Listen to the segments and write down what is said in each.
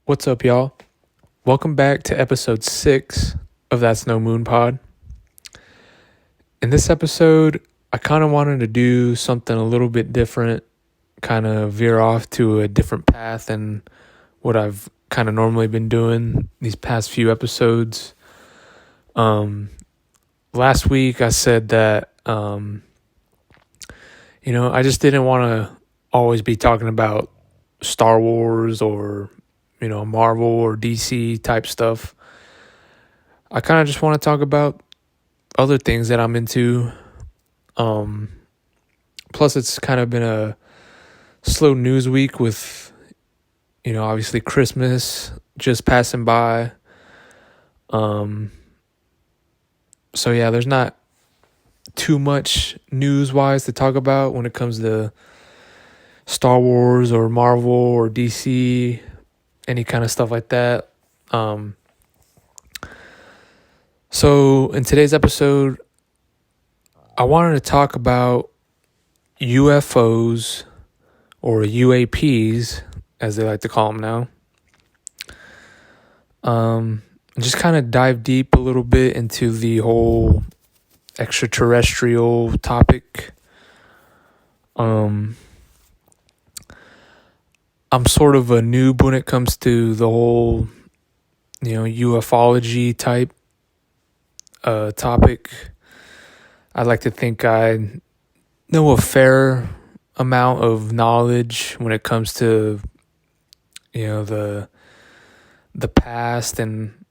What's up, y'all? Welcome back to episode 6 of That's No Moon Pod. In this episode, I kind of wanted to do something a little bit different, kind of veer off to a different path than what I've kind of normally been doing these past few episodes. Last week I said that, I just didn't want to always be talking about Star Wars or Marvel or DC type stuff. I kind of just want to talk about other things that I'm into. Plus, it's kind of been a slow news week with, obviously Christmas just passing by. So yeah, there's not too much news-wise to talk about when it comes to Star Wars or Marvel or DC, any kind of stuff like that. So in today's episode, I wanted to talk about UFOs or UAPs, as they like to call them now. Just kind of dive deep a little bit into the whole extraterrestrial topic. I'm sort of a noob when it comes to the whole, ufology type topic. I'd like to think I know a fair amount of knowledge when it comes to, the past and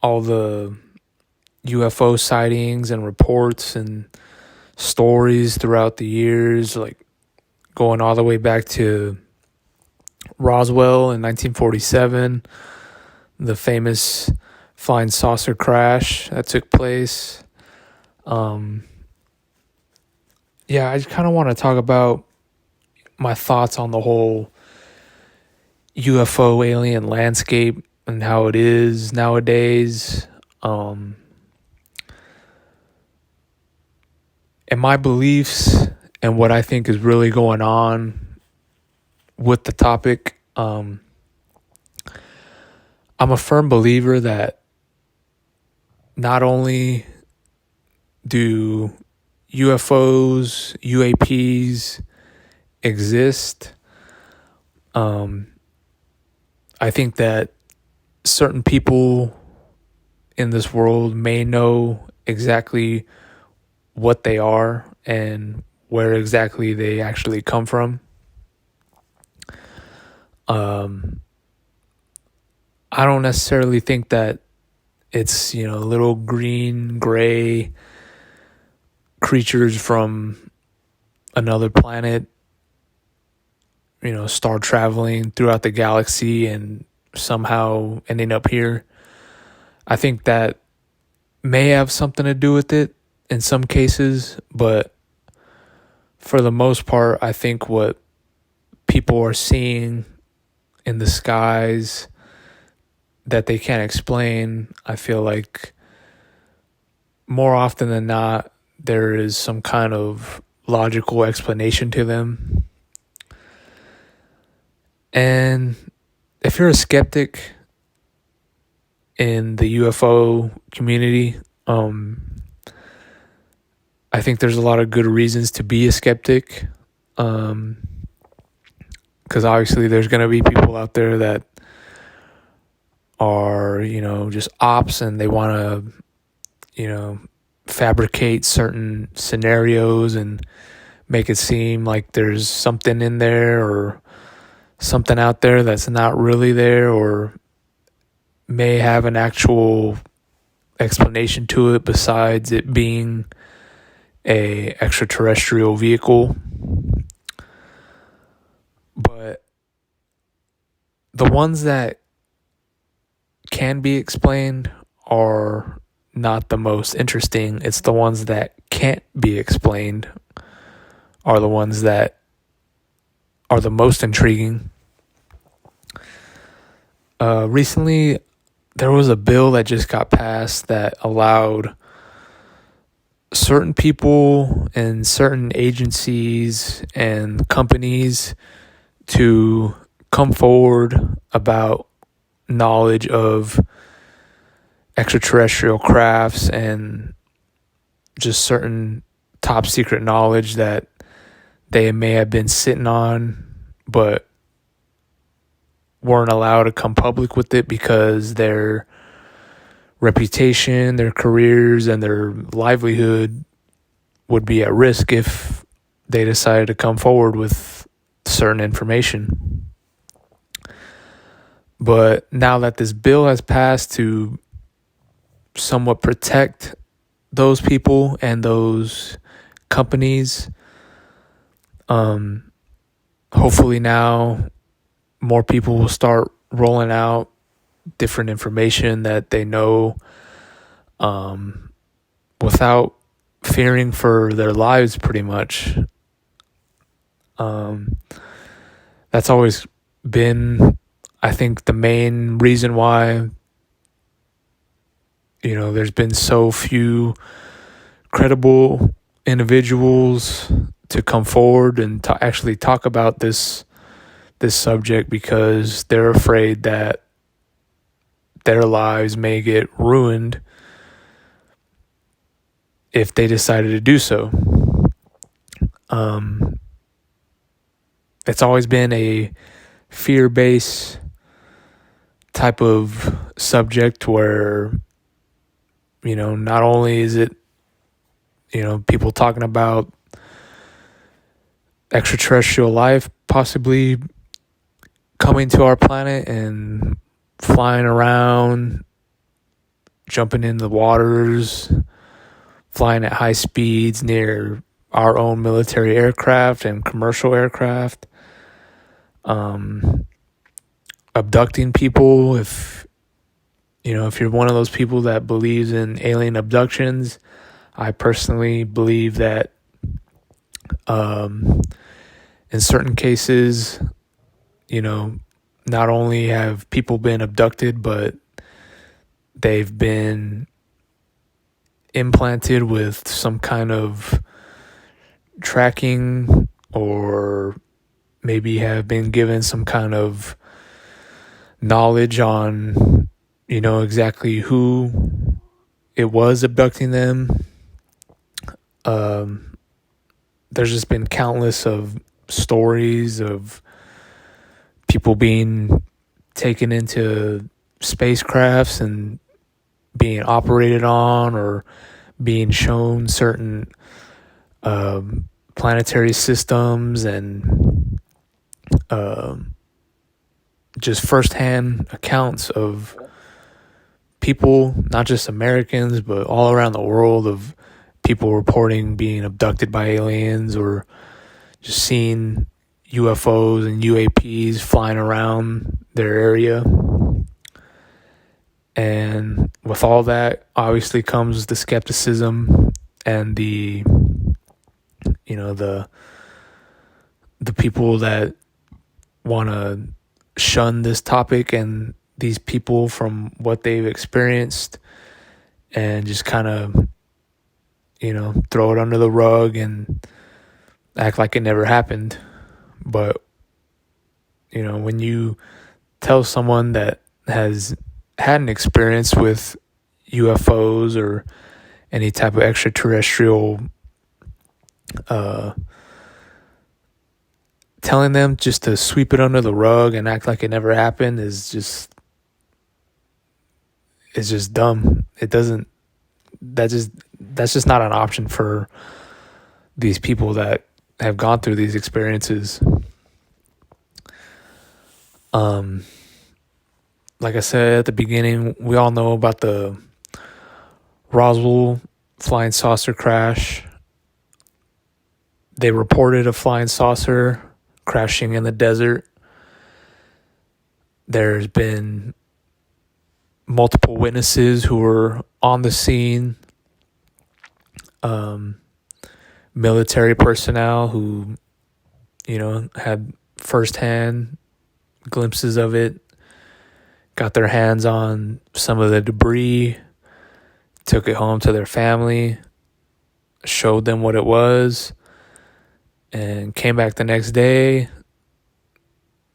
all the UFO sightings and reports and stories throughout the years, like going all the way back to Roswell in 1947, the famous flying saucer crash that took place. I just kind of want to talk about my thoughts on the whole UFO alien landscape and how it is nowadays. And my beliefs and what I think is really going on with the topic. I'm a firm believer that not only do UFOs, UAPs exist, I think that certain people in this world may know exactly what they are and where exactly they actually come from. I don't necessarily think that it's, little green, gray creatures from another planet, star traveling throughout the galaxy and somehow ending up here. I think that may have something to do with it in some cases, but for the most part, I think what people are seeing in the skies that they can't explain, I feel like more often than not, there is some kind of logical explanation to them. And if you're a skeptic in the UFO community, I think there's a lot of good reasons to be a skeptic. Because obviously there's going to be people out there that are, just ops and they want to, fabricate certain scenarios and make it seem like there's something in there or something out there that's not really there or may have an actual explanation to it besides it being a extraterrestrial vehicle. But the ones that can be explained are not the most interesting. It's the ones that can't be explained are the ones that are the most intriguing. Recently, there was a bill that just got passed that allowed certain people and certain agencies and companies to come forward about knowledge of extraterrestrial crafts and just certain top secret knowledge that they may have been sitting on, but weren't allowed to come public with it because their reputation, their careers, and their livelihood would be at risk if they decided to come forward with certain information. But now that this bill has passed to somewhat protect those people and those companies, hopefully now more people will start rolling out different information that they know, without fearing for their lives, pretty much. That's always been, I think, the main reason why, there's been so few credible individuals to come forward and to actually talk about this subject, because they're afraid that their lives may get ruined if they decided to do so. It's always been a fear-based type of subject where, not only is it, people talking about extraterrestrial life possibly coming to our planet and flying around, jumping in the waters, flying at high speeds near our own military aircraft and commercial aircraft, abducting people. If you're one of those people that believes in alien abductions, I personally believe that in certain cases, not only have people been abducted, but they've been implanted with some kind of tracking, or maybe have been given some kind of knowledge on, exactly who it was abducting them. There's just been countless of stories of people being taken into spacecrafts and being operated on, or being shown certain planetary systems, and just firsthand accounts of people, not just Americans, but all around the world, of people reporting being abducted by aliens, or just seeing UFOs and UAPs flying around their area. And with all that, obviously comes the skepticism and the people that want to shun this topic and these people from what they've experienced, and just kind of, throw it under the rug and act like it never happened. But, when you tell someone that has had an experience with UFOs or any type of extraterrestrial, telling them just to sweep it under the rug and act like it never happened is just dumb. That's just not an option for these people that have gone through these experiences. Like I said at the beginning, we all know about the Roswell flying saucer crash. They reported a flying saucer crashing in the desert. There's been multiple witnesses who were on the scene, military personnel who, had firsthand glimpses of it, got their hands on some of the debris, took it home to their family, showed them what it was, and came back the next day.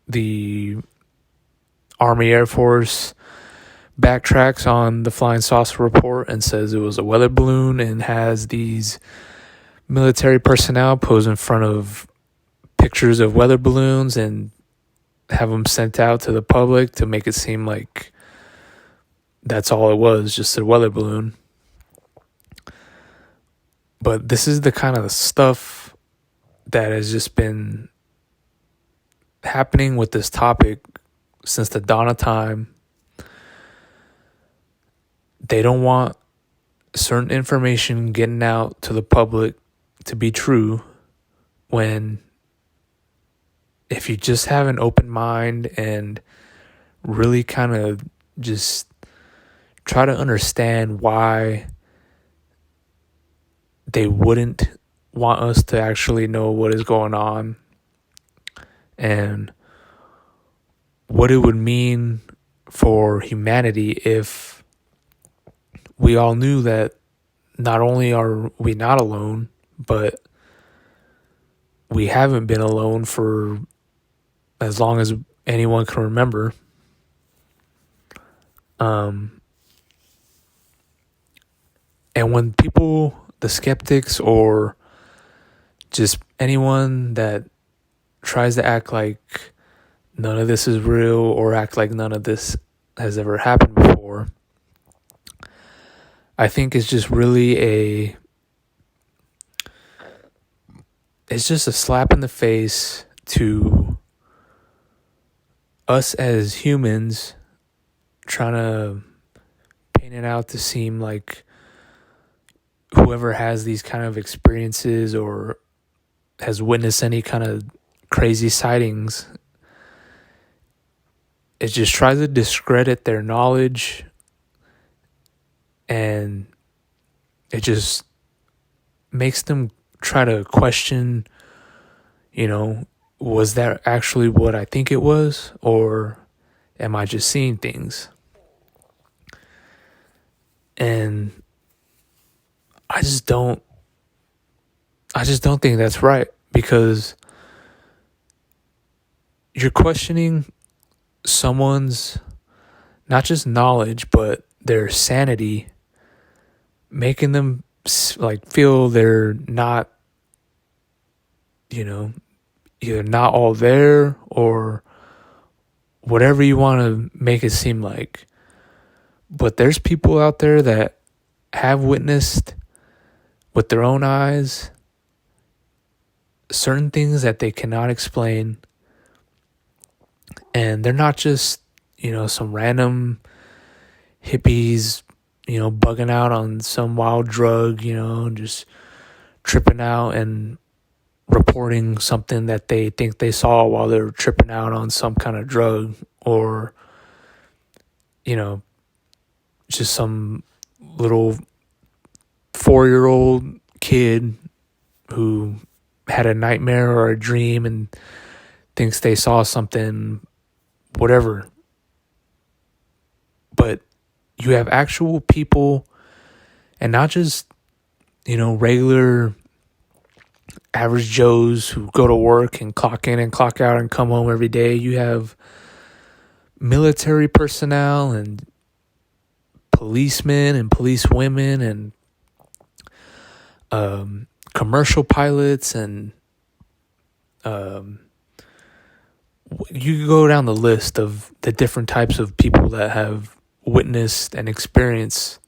The Army Air Force backtracks on the flying saucer report and says it was a weather balloon, and has these military personnel pose in front of pictures of weather balloons and have them sent out to the public to make it seem like that's all it was, just a weather balloon. But this is the kind of stuff that has just been happening with this topic since the dawn of time. They don't want certain information getting out to the public to be true, when if you just have an open mind and really kind of just try to understand why they wouldn't want us to actually know what is going on and what it would mean for humanity if we all knew that not only are we not alone, but we haven't been alone for as long as anyone can remember. And when people, the skeptics, or just anyone that tries to act like none of this is real or act like none of this has ever happened before, I think it's just really it's just a slap in the face to us as humans, trying to paint it out to seem like whoever has these kind of experiences or has witnessed any kind of crazy sightings, it just tries to discredit their knowledge, and it just makes them try to question, was that actually what I think it was, or am I just seeing things? And I just don't think that's right, because you're questioning someone's not just knowledge but their sanity, making them feel they're not, either not all there or whatever you want to make it seem like. But there's people out there that have witnessed with their own eyes certain things that they cannot explain. And they're not just, some random hippies, bugging out on some wild drug, just tripping out and reporting something that they think they saw while they were tripping out on some kind of drug, or, just some little 4-year-old kid who had a nightmare or a dream and thinks they saw something, whatever. But you have actual people, and not just, regular average Joes who go to work and clock in and clock out and come home every day. You have military personnel and policemen and policewomen and commercial pilots, and you go down the list of the different types of people that have witnessed and experienced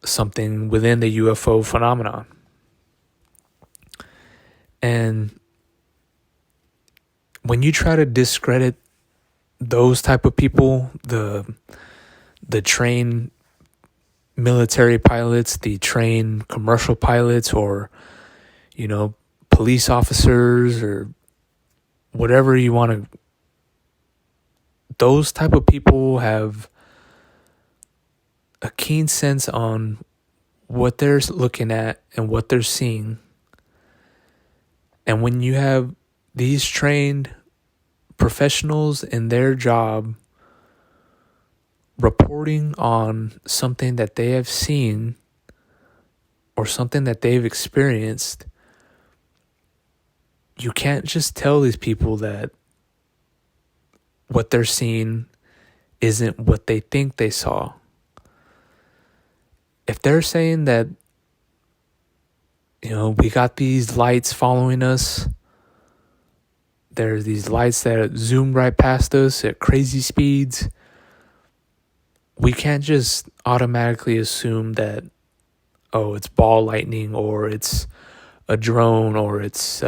something within the UFO phenomenon. And when you try to discredit those type of people, the trained military pilots, the trained commercial pilots, or, police officers, or whatever you want to, those type of people have a keen sense on what they're looking at and what they're seeing. And when you have these trained professionals in their job reporting on something that they have seen or something that they've experienced, you can't just tell these people that what they're seeing isn't what they think they saw. If they're saying that, we got these lights following us, there's these lights that zoom right past us at crazy speeds, we can't just automatically assume that, oh, it's ball lightning, or it's a drone, or it's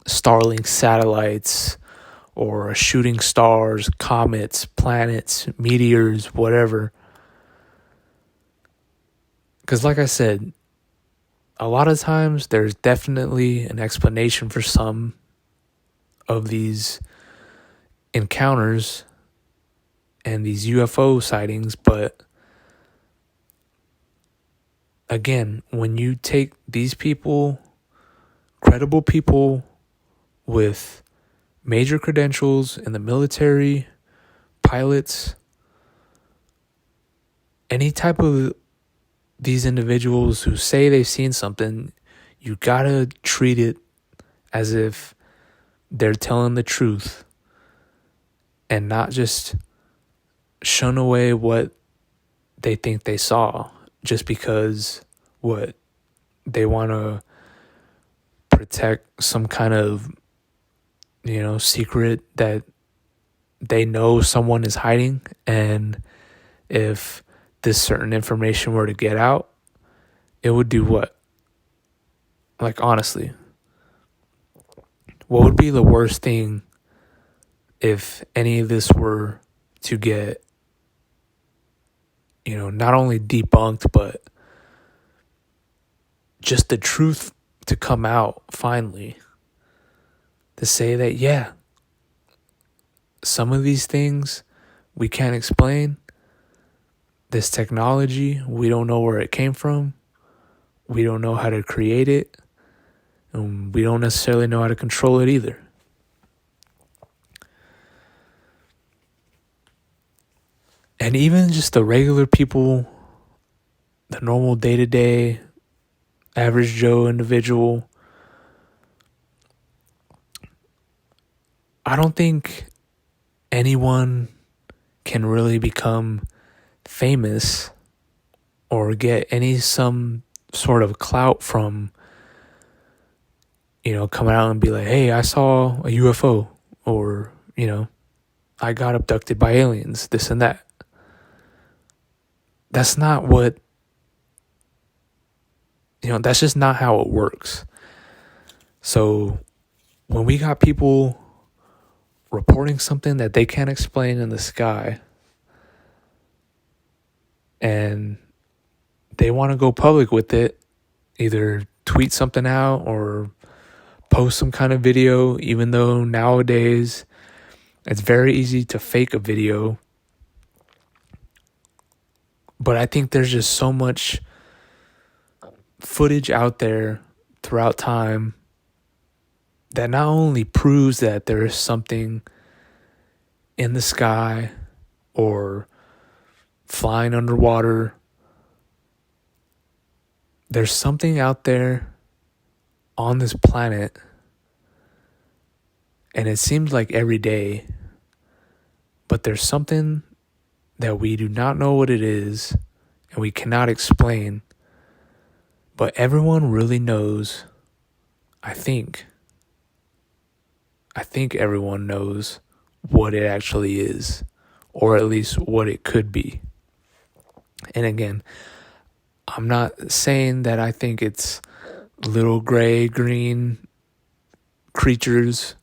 Starlink satellites, or shooting stars, comets, planets, meteors, whatever. Because like I said, a lot of times there's definitely an explanation for some of these encounters and these UFO sightings, but again, when you take these people, credible people with major credentials in the military, pilots, any type of these individuals who say they've seen something, you gotta treat it as if they're telling the truth and not just shun away what they think they saw just because they want to protect some kind of secret that they know someone is hiding. And if this certain information were to get out, it would do what? Like, honestly, what would be the worst thing if any of this were to get, not only debunked, but just the truth to come out finally, to say that, yeah, some of these things we can't explain. This technology, we don't know where it came from. We don't know how to create it. And we don't necessarily know how to control it either. And even just the regular people, the normal day-to-day, average Joe individual, I don't think anyone can really become famous or get some sort of clout from, coming out and be like, hey, I saw a UFO, or, I got abducted by aliens, this and that. That's not what, that's just not how it works. So when we got people reporting something that they can't explain in the sky, and they want to go public with it, either tweet something out or post some kind of video, even though nowadays it's very easy to fake a video. But I think there's just so much footage out there throughout time that not only proves that there is something in the sky or flying underwater, there's something out there on this planet, and it seems like every day, but there's something that we do not know what it is and we cannot explain, but everyone really knows. I think everyone knows what it actually is, or at least what it could be. And again, I'm not saying that I think it's little gray, green creatures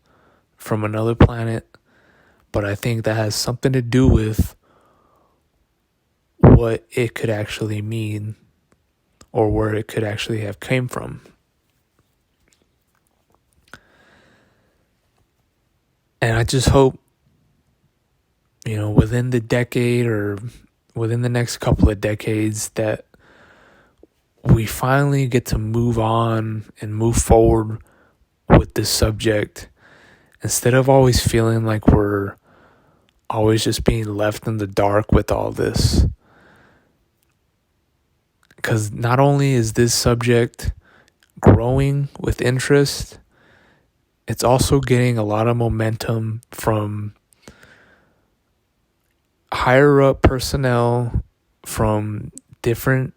from another planet, but I think that has something to do with what it could actually mean, or where it could actually have came from. And I just hope, within the decade or within the next couple of decades, that we finally get to move on and move forward with this subject, instead of always feeling like we're always just being left in the dark with all this. Because not only is this subject growing with interest, it's also getting a lot of momentum from higher up personnel from different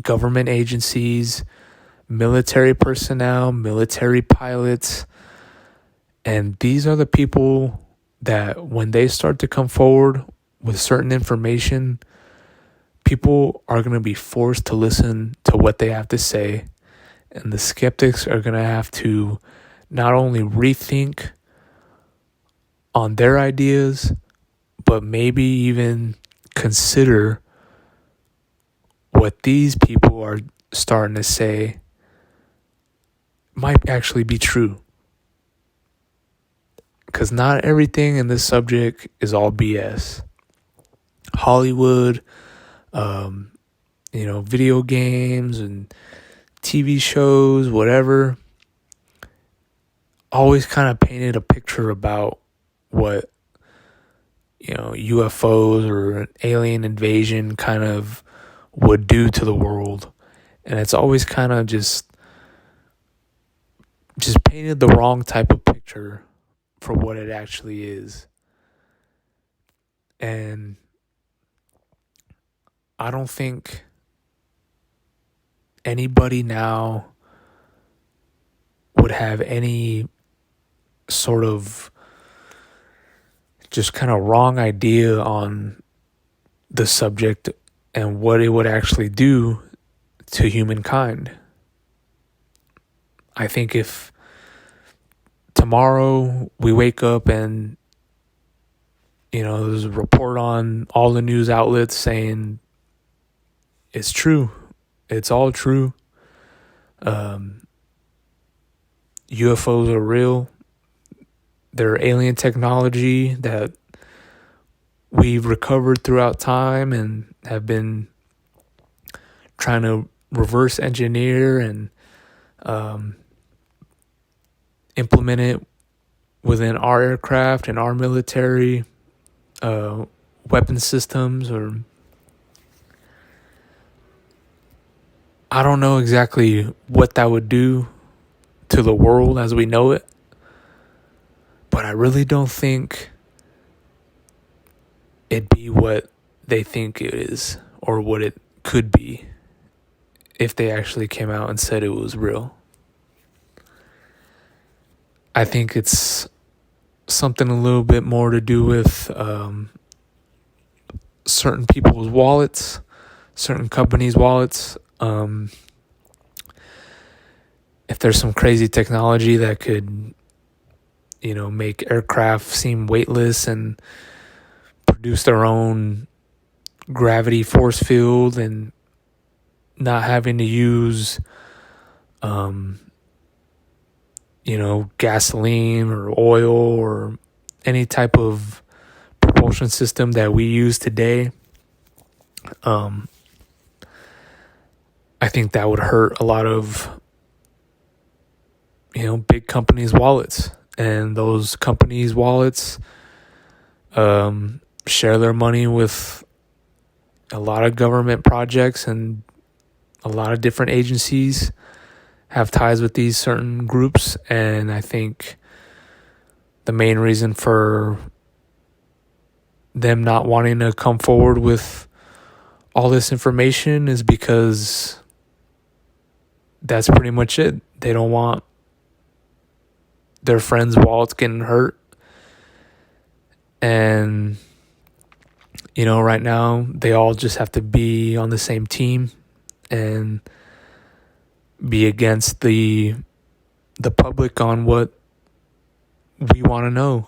government agencies, military personnel, military pilots. And these are the people that when they start to come forward with certain information, people are going to be forced to listen to what they have to say. And the skeptics are going to have to not only rethink on their ideas, but maybe even consider what these people are starting to say might actually be true. Because not everything in this subject is all BS. Hollywood, video games and TV shows, whatever, always kind of painted a picture about what, UFOs or an alien invasion kind of would do to the world. And it's always kind of just painted the wrong type of picture for what it actually is. And I don't think anybody now would have any sort of just kind of wrong idea on the subject and what it would actually do to humankind. I think if tomorrow we wake up and there's a report on all the news outlets saying it's true, it's all true, UFOs are real, they're alien technology that we've recovered throughout time and have been trying to reverse engineer and implement it within our aircraft and our military weapon systems. Or I don't know exactly what that would do to the world as we know it, but I really don't think it'd be what they think it is or what it could be if they actually came out and said it was real. I think it's something a little bit more to do with certain people's wallets, certain companies' wallets. If there's some crazy technology that could, make aircraft seem weightless and produce their own gravity force field and not having to use, gasoline or oil or any type of propulsion system that we use today, I think that would hurt a lot of, big companies' wallets. And those companies' wallets share their money with a lot of government projects, and a lot of different agencies have ties with these certain groups. And I think the main reason for them not wanting to come forward with all this information is because that's pretty much it. They don't want their friends' wallets getting hurt. And, right now they all just have to be on the same team and be against the public on what we want to know.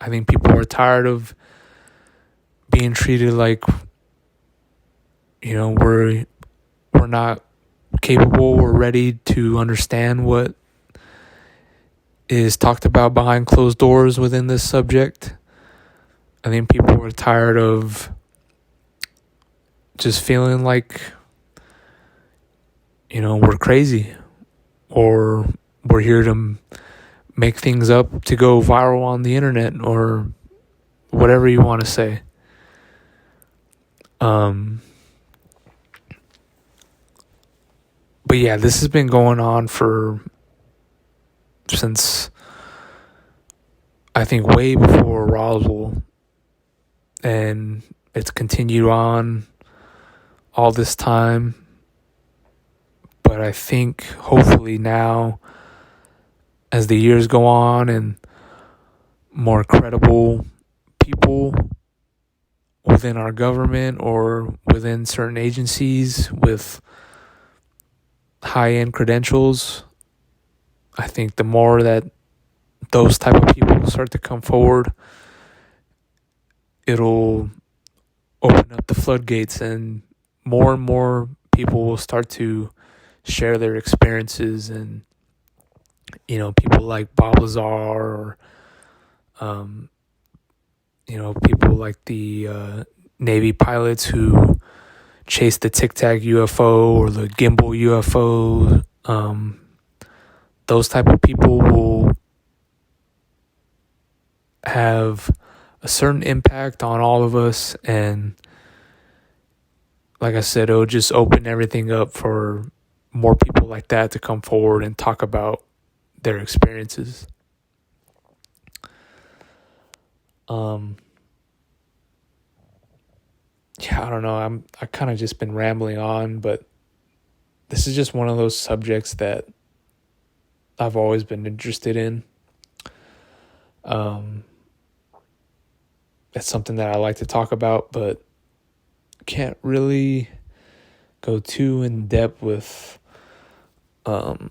I think people are tired of being treated like, we're not capable or ready to understand what is talked about behind closed doors within this subject. I think people are tired of just feeling like, we're crazy, or we're here to make things up to go viral on the internet, or whatever you want to say. But yeah, this has been going on since I think way before Roswell. and it's continued on all this time. But I think hopefully now, as the years go on and more credible people within our government or within certain agencies with high-end credentials, I think the more that those type of people start to come forward, it'll open up the floodgates and more people will start to share their experiences. And people like Bob Lazar, or people like the Navy pilots who chased the Tic Tac UFO or the gimbal UFO. Those type of people will have a certain impact on all of us, and like I said, it'll just open everything up for more people like that to come forward and talk about their experiences. I don't know. I kind of just been rambling on, but this is just one of those subjects that I've always been interested in. It's something that I like to talk about, but can't really go too in depth with a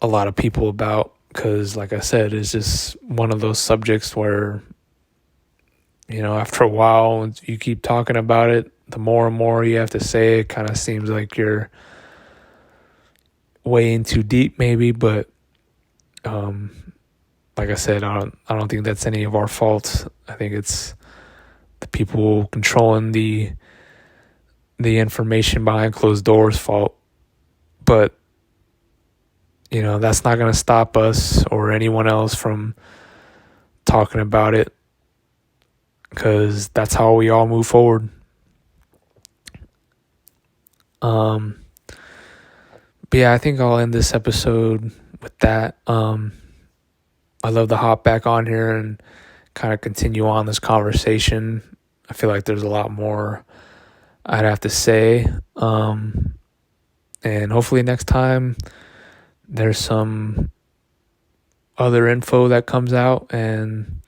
lot of people about, because like I said, it's just one of those subjects where after a while you keep talking about it, the more and more you have to say, it kind of seems like you're way in too deep maybe. But like I said, I don't think that's any of our fault. I think it's the people controlling the information behind closed doors' fault. But that's not going to stop us or anyone else from talking about it, because that's how we all move forward. But yeah, I think I'll end this episode with that. I'd love to hop back on here and kind of continue on this conversation. I feel like there's a lot more I'd have to say. And hopefully next time there's some other info that comes out, and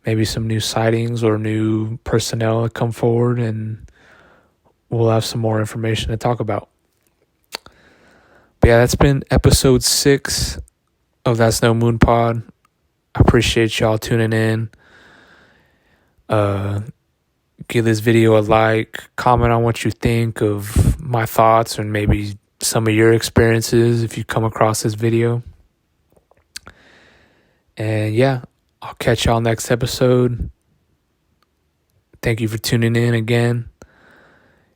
maybe some new sightings or new personnel that come forward, and we'll have some more information to talk about. But yeah, that's been episode 6 of That's No Moon Pod. I appreciate y'all tuning in. Give this video a like, comment on what you think of my thoughts and maybe some of your experiences if you come across this video. And yeah, I'll catch y'all next episode. Thank you for tuning in again.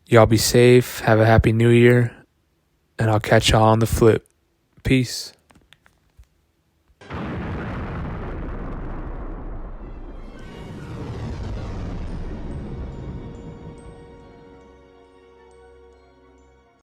Y'all be safe. Have a happy new year. And I'll catch y'all on the flip. Peace.